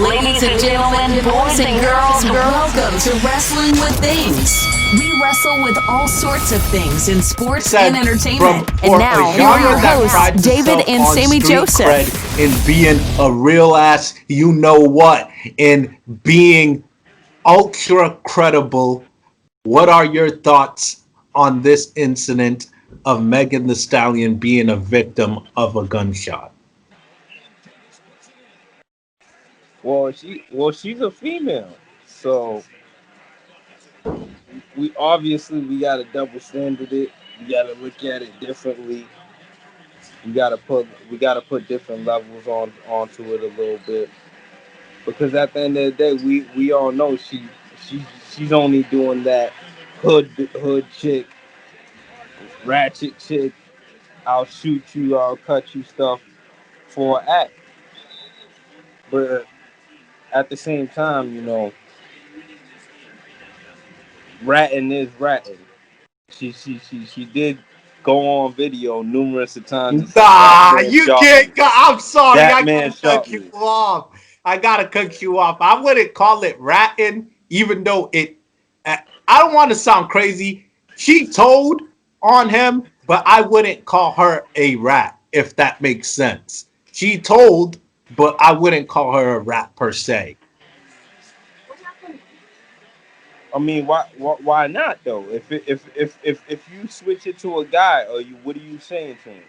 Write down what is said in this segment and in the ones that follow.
Ladies and gentlemen, boys and girls, welcome to Wrestling with Things. We wrestle with all sorts of things in sports and entertainment. And now, here are your hosts, David and Sammy Joseph. In being a real ass, you know what, in being ultra credible. What are your thoughts on this incident of Megan Thee Stallion being a victim of a gunshot? She's a female, so we gotta double standard it. We gotta look at it differently. We gotta put different levels onto it a little bit, because at the end of the day, we all know she's only doing that hood chick, ratchet chick. I'll shoot you, I'll cut you stuff for an act, but at the same time, ratting is ratting. She did go on video numerous of times and say, Nah, you can't. I'm sorry, that I man gotta shot cut me. you off. I gotta cut you off. I wouldn't call it ratting, even though it. I don't want to sound crazy. She told on him, but I wouldn't call her a rat, if that makes sense. She told, but I wouldn't call her a rat per se. I mean, why not though? If you switch it to a guy, or what are you saying to him?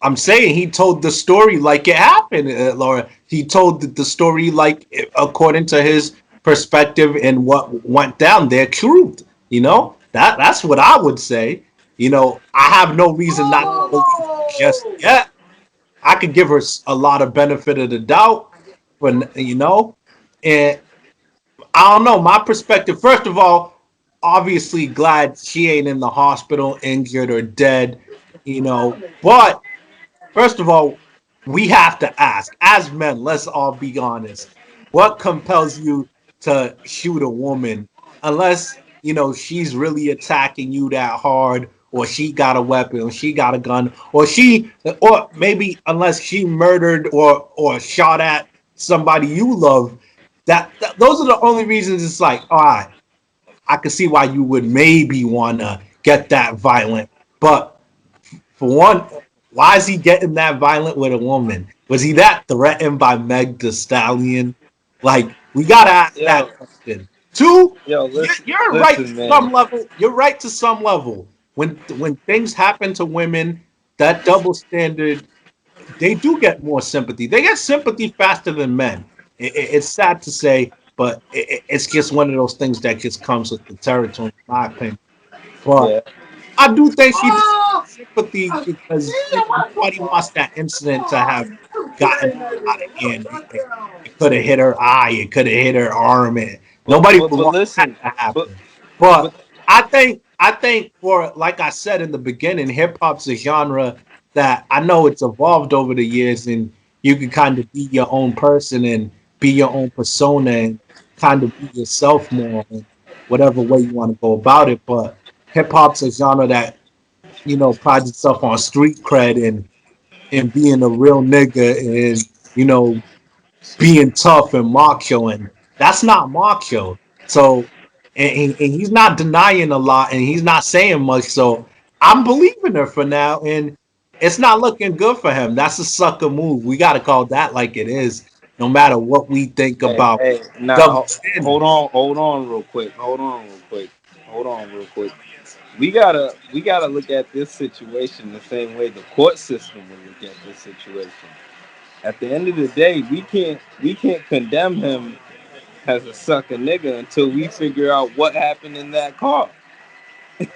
I'm saying he told the story like it happened, Laura. He told the story like according to his perspective and what went down there. Truth, that's what I would say. I have no reason not to believe her just yet. I could give her a lot of benefit of the doubt, but and I don't know. My perspective, first of all, obviously glad she ain't in the hospital, injured or dead. But first of all, we have to ask, as men, let's all be honest. What compels you to shoot a woman unless, she's really attacking you that hard, or she got a weapon, or she got a gun, or maybe unless she murdered or shot at somebody you love. Those are the only reasons it's like, all right, I can see why you would maybe want to get that violent. But for one, why is he getting that violent with a woman? Was he that threatened by Meg Thee Stallion? Like, we gotta ask Yo, that question. Two, yo, you're right to listen, man. some level. You're right to some level. When things happen to women, that double standard, they do get more sympathy. They get sympathy faster than men. It's sad to say, but it's just one of those things that just comes with the territory, in my opinion. But Yeah, I do think she deserves sympathy because nobody wants that incident to have gotten out of hand. It could have hit her eye. It could have hit her arm. And nobody would but want that listen, to but happen. but But I think for, like I said in the beginning, hip hop's a genre that I know it's evolved over the years, and you can kind of be your own person and be your own persona and kind of be yourself more in whatever way you want to go about it. But hip hop's a genre that prides itself on street cred and being a real nigga and being tough and macho, and that's not macho. So, and he's not denying a lot, and he's not saying much. So, I'm believing her for now, and it's not looking good for him. That's a sucker move. We got to call that like it is, no matter what we think about hey, double now standard. hold on real quick. Hold on real quick. We gotta look at this situation the same way the court system will look at this situation. At the end of the day, we can't condemn him as a sucker nigga until we figure out what happened in that car.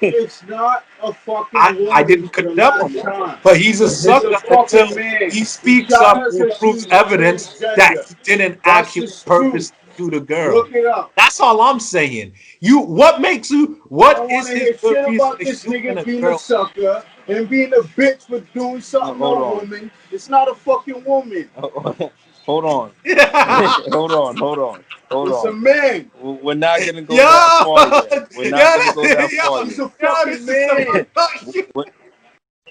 It's not a fucking I woman didn't for the condemn last him, time. but he's a It's a sucker until fucking man. he He speaks shot up her and because she proves was evidence that transgender. he didn't That's actually the truth. purpose to shoot a girl. Look it up. That's all I'm saying. I What don't want is to his hear good shit reason about to this shooting nigga a being a girl? sucker and being a bitch for doing something Hold on a on. woman. It's not a fucking woman. Hold on. Hold It's a on. man. We're not gonna go Yo, that far yet. We're not gonna go that far yo, He's yet. a yo, fucking this is some man. shit. We're,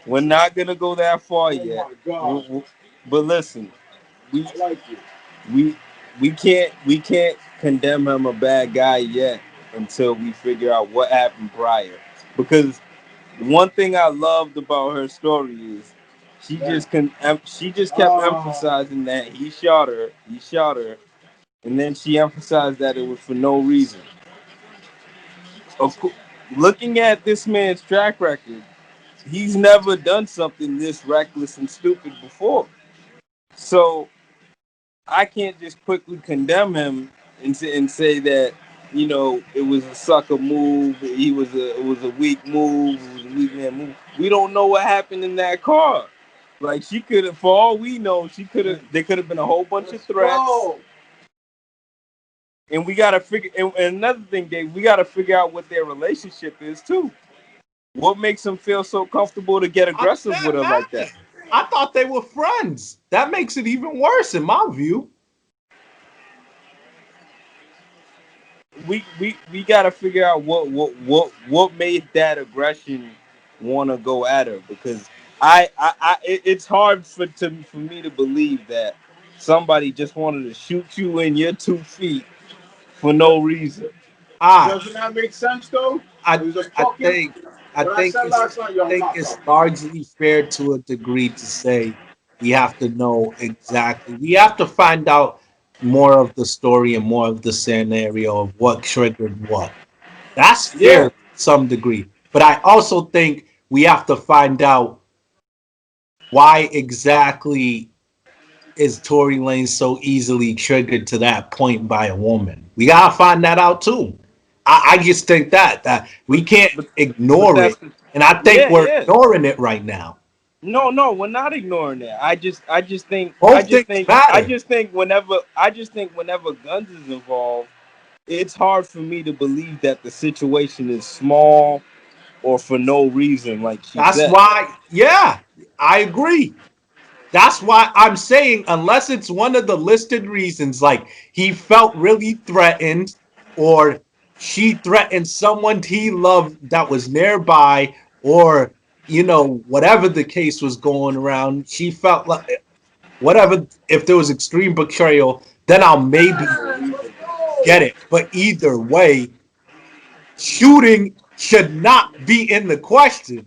we're not gonna go that far Oh yet. my god. But listen, we I like it. we we can't condemn him a bad guy yet until we figure out what happened prior. Because one thing I loved about her story is she just kept emphasizing that he shot her, and then she emphasized that it was for no reason. Of course, looking at this man's track record, he's never done something this reckless and stupid before. So I can't just quickly condemn him and say that it was a sucker move. It was a weak move. It was a weak man move. We don't know what happened in that car. Like she could have, for all we know, she could have. There could have been a whole bunch of threats, and we gotta figure. And another thing, Dave, we gotta figure out what their relationship is too. What makes him feel so comfortable to get aggressive with her like that? I thought they were friends. That makes it even worse in my view. We got to figure out what made that aggression want to go at her, because it's hard for me to believe that somebody just wanted to shoot you in your 2 feet for no reason. Doesn't that make sense though? I It was a I fucking. think I What I think said it's last night, yo, I'm not talking. largely fair to a degree to say we have to know exactly. We have to find out more of the story and more of the scenario of what triggered what. That's fair Yeah, to some degree. But I also think we have to find out why exactly is Tory Lane so easily triggered to that point by a woman. We gotta find that out too. I just think that we can't but ignore that's it, and I think yeah, we're yeah. ignoring it right now. No, we're not ignoring that. Both things matter. I just think whenever guns is involved, it's hard for me to believe that the situation is small or for no reason, like she That's said. why, yeah, I agree. That's why I'm saying, unless it's one of the listed reasons, like he felt really threatened, or she threatened someone he loved that was nearby, or whatever the case was going around, she felt like whatever. If there was extreme betrayal, then I'll maybe get it. But either way, shooting should not be in the question.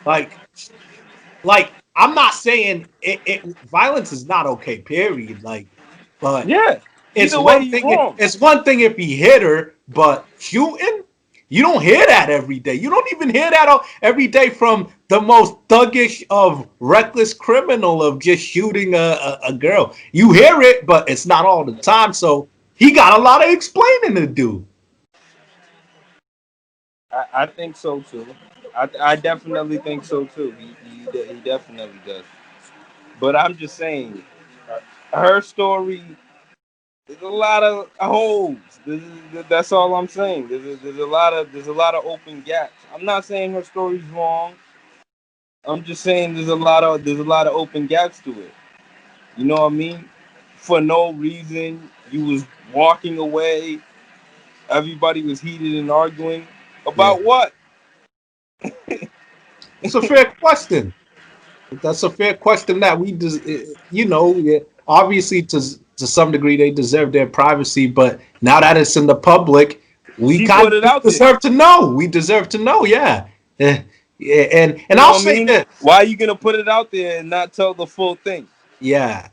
Like I'm not saying violence is not okay, period. But Yeah. it's Either way, one he's thing. wrong. It's one thing if he hit her, but shooting, you don't hear that every day. You don't even hear that every day from the most thuggish of reckless criminal of just shooting a girl. You hear it, but it's not all the time. So he got a lot of explaining to do. I think so too. I definitely think so too. He definitely does. But I'm just saying, her story. There's a lot of holes. That's all I'm saying. There's a lot of open gaps. I'm not saying her story's wrong. I'm just saying there's a lot of open gaps to it. You know what I mean? For no reason, you was walking away. Everybody was heated and arguing Yeah, about what? it's a fair question. That's a fair question that yeah, obviously to some degree they deserve their privacy, but now that it's in the public, we She kind put it of out there. deserve to know. We deserve to know, yeah. Yeah, and You know I'll what I say mean? this, Why are you gonna put it out there and not tell the full thing? yeah.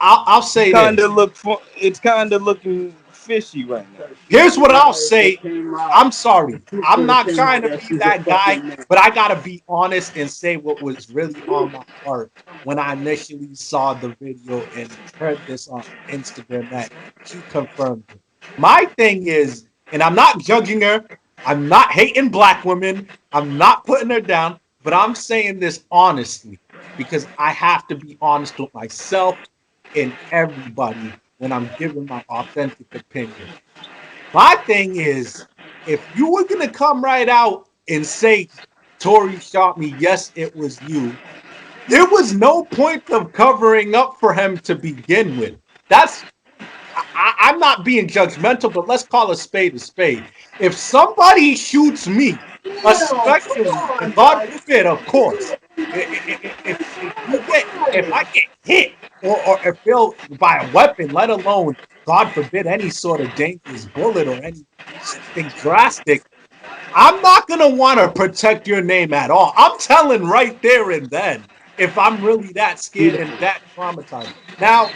I'll You say kind this. of look. It's kind of looking fishy right now. Here's what I'll If they say. came out, I'm sorry. the truth I'm would have not came trying out to that be she's a that guy, fucking man. but I gotta be honest and say what was really on my heart when I initially saw the video and heard this on Instagram that she confirmed it. My thing is, and I'm not judging her, I'm not hating black women, I'm not putting her down, but I'm saying this honestly because I have to be honest with myself and everybody when I'm giving my authentic opinion. My thing is, if you were gonna come right out and say Tory shot me, yes, it was you. There was no point of covering up for him to begin with. That's I'm not being judgmental, but let's call a spade a spade. If somebody shoots me, Damn, come especially, and on, God guys. forbid, of course, If I get hit or feel by a weapon, let alone God forbid any sort of dangerous bullet or anything drastic, I'm not gonna want to protect your name at all. I'm telling right there and then if I'm really that scared and that traumatized. Now,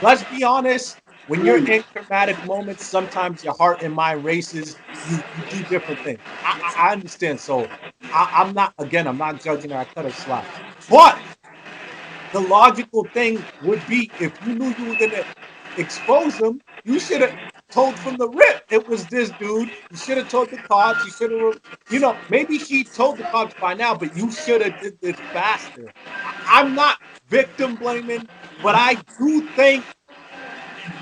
let's be honest. When you're in traumatic moments, sometimes your heart and mind races. You do different things. I understand. So I'm not again. I'm not judging her. I cut her slack. But the logical thing would be if you knew you were gonna expose him, you should have told from the rip it was this dude. You should have told the cops. You should have, maybe she told the cops by now, but you should have did this faster. I'm not victim blaming, but I do think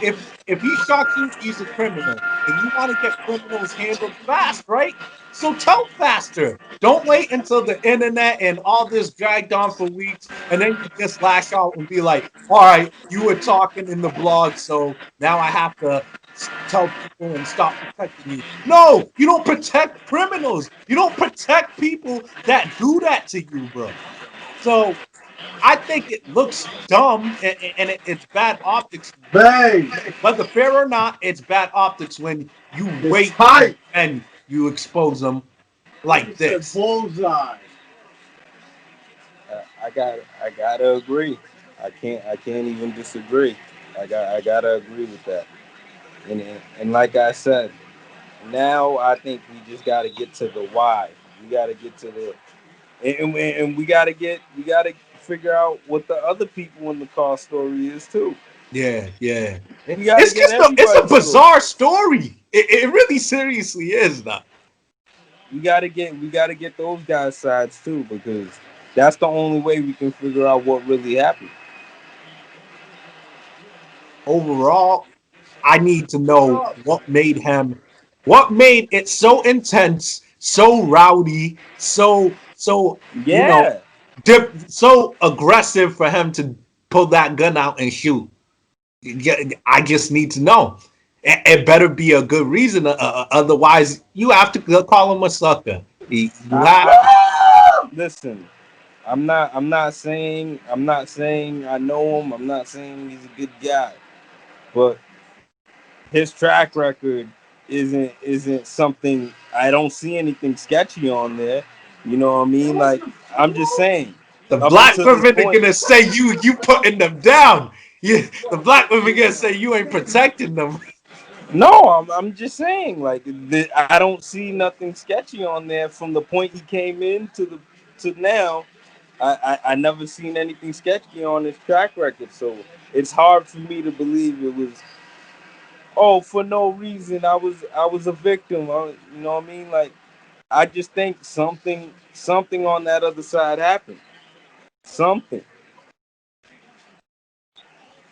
if he shocks you, he's a criminal, and you want to get criminals handled fast, right? So tell faster. Don't wait until the internet and all this dragged on for weeks, and then you just lash out and be like, "All right, you were talking in the blog, so now I have to tell people and stop protecting you." No, you don't protect criminals. You don't protect people that do that to you, bro. So I think it looks dumb and it's bad optics. Bang! Whether fair or not, it's bad optics when you It's wait tight. and you expose them Nigga like said this. bullseye. I gotta agree. I can't even disagree. I gotta agree with that. And like I said, now I think we just gotta get to the why. We gotta get to the and we gotta figure out what the other people in the car story is too. Yeah, yeah. We gotta It's get just it's a everybody's story. bizarre story. It really seriously is that. We gotta get those guys' sides too because that's the only way we can figure out what really happened. Overall, I need to know what made it so intense, so rowdy, so Yeah. so aggressive for him to pull that gun out and shoot. I just need to know. It better be a good reason. Otherwise, you have to call him a sucker. You have. Listen, I'm not saying I know him. I'm not saying he's a good guy, but his track record isn't something. I don't see anything sketchy on there. You know what I mean? Like I'm just saying, The up black until this women are point. gonna say you putting them down. The black women gonna say you ain't protecting them. No, I'm just saying, like I don't see nothing sketchy on there from the point he came in to now. I never seen anything sketchy on his track record, so it's hard for me to believe it was for no reason. I was a victim. You know what I mean? Like I just think something on that other side happened. Something.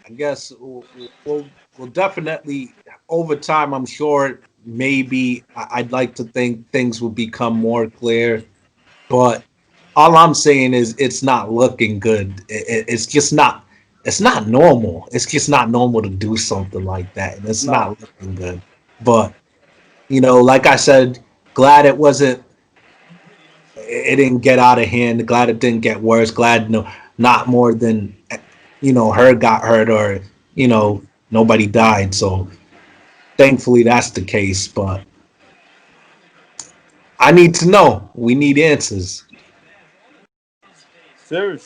I guess we'll definitely over time. I'm sure maybe I'd like to think things will become more clear, but all I'm saying is it's not looking good. It's just not. It's not normal. It's just not normal to do something like that, and it's No. not looking good. But like I said, glad it wasn't. It didn't get out of hand. Glad it didn't get worse. Glad no, not more than her got hurt or nobody died. So thankfully that's the case. But I need to know. We need answers. Seriously.